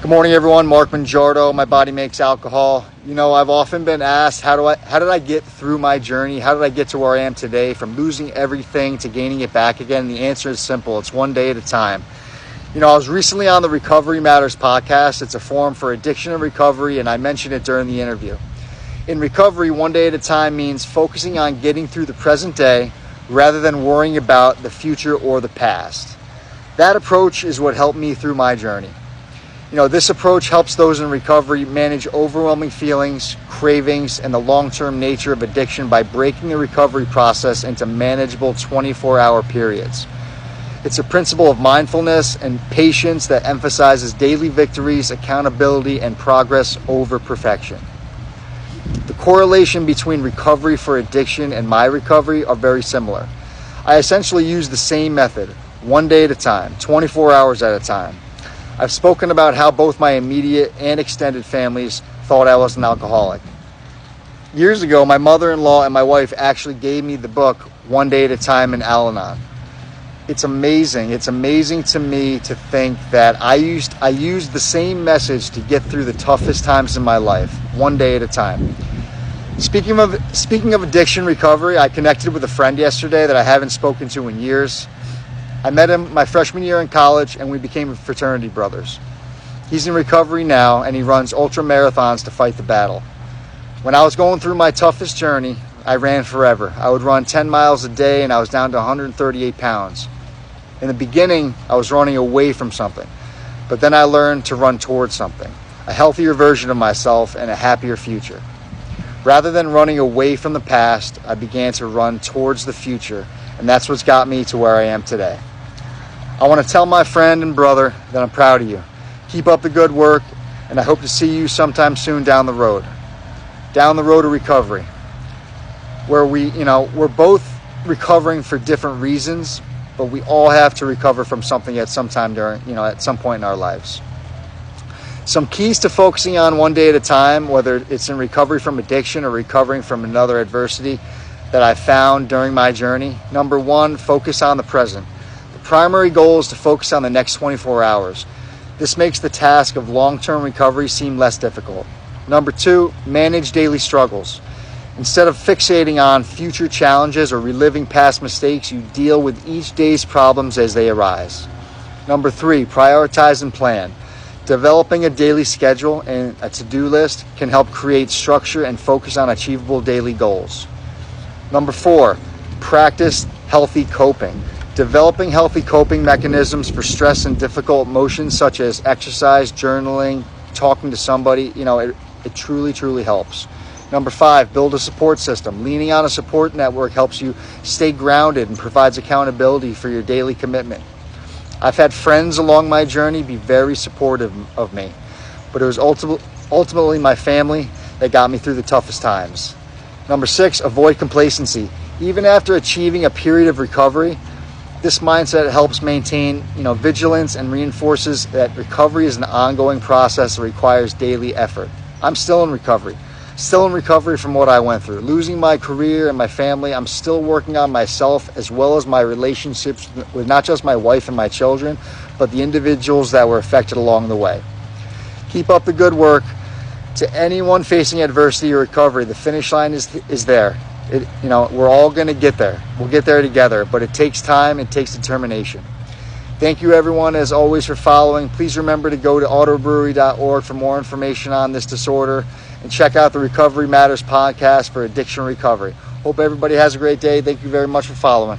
Good morning, everyone. Mark Mongiardo. My body makes alcohol. I've often been asked, how did I get through my journey? How did I get to where I am today, from losing everything to gaining it back again? And the answer is simple. It's one day at a time. I was recently on the Recovery Matters podcast. It's a forum for addiction and recovery, and I mentioned it during the interview. In recovery, one day at a time means focusing on getting through the present day rather than worrying about the future or the past. That approach is what helped me through my journey. This approach helps those in recovery manage overwhelming feelings, cravings, and the long-term nature of addiction by breaking the recovery process into manageable 24-hour periods. It's a principle of mindfulness and patience that emphasizes daily victories, accountability, and progress over perfection. The correlation between recovery for addiction and my recovery are very similar. I essentially use the same method, one day at a time, 24 hours at a time. I've spoken about how both my immediate and extended families thought I was an alcoholic. Years ago, my mother-in-law and my wife actually gave me the book, One Day at a Time in Al-Anon. It's amazing. It's amazing to me to think that I used the same message to get through the toughest times in my life, one day at a time. Speaking of addiction recovery, I connected with a friend yesterday that I haven't spoken to in years. I met him my freshman year in college, and we became fraternity brothers. He's in recovery now, and he runs ultra marathons to fight the battle. When I was going through my toughest journey, I ran forever. I would run 10 miles a day, and I was down to 138 pounds. In the beginning, I was running away from something, but then I learned to run towards something, a healthier version of myself and a happier future. Rather than running away from the past, I began to run towards the future, and that's what's got me to where I am today. I want to tell my friend and brother that I'm proud of you. Keep up the good work, and I hope to see you sometime soon down the road of recovery, where we're both recovering for different reasons, but we all have to recover from something at some time at some point in our lives. Some keys to focusing on one day at a time, whether it's in recovery from addiction or recovering from another adversity that I found during my journey. Number one, focus on the present. The primary goal is to focus on the next 24 hours. This makes the task of long-term recovery seem less difficult. Number two, manage daily struggles. Instead of fixating on future challenges or reliving past mistakes, you deal with each day's problems as they arise. Number three, prioritize and plan. Developing a daily schedule and a to-do list can help create structure and focus on achievable daily goals. Number four, practice healthy coping. Developing healthy coping mechanisms for stress and difficult emotions such as exercise, journaling, talking to somebody, it truly, truly helps. Number five, build a support system. Leaning on a support network helps you stay grounded and provides accountability for your daily commitment. I've had friends along my journey be very supportive of me, but it was ultimately my family that got me through the toughest times. Number six, avoid complacency. Even after achieving a period of recovery, this mindset helps maintain, vigilance and reinforces that recovery is an ongoing process that requires daily effort. I'm still in recovery from what I went through. Losing my career and my family, I'm still working on myself as well as my relationships with not just my wife and my children, but the individuals that were affected along the way. Keep up the good work. To anyone facing adversity or recovery, the finish line is there. We're all going to get there. We'll get there together, but it takes time, it takes determination. Thank you, everyone, as always, for following. Please remember to go to auto-brewery.org for more information on this disorder, and check out the Recovery Matters podcast for addiction recovery. Hope everybody has a great day. Thank you very much for following.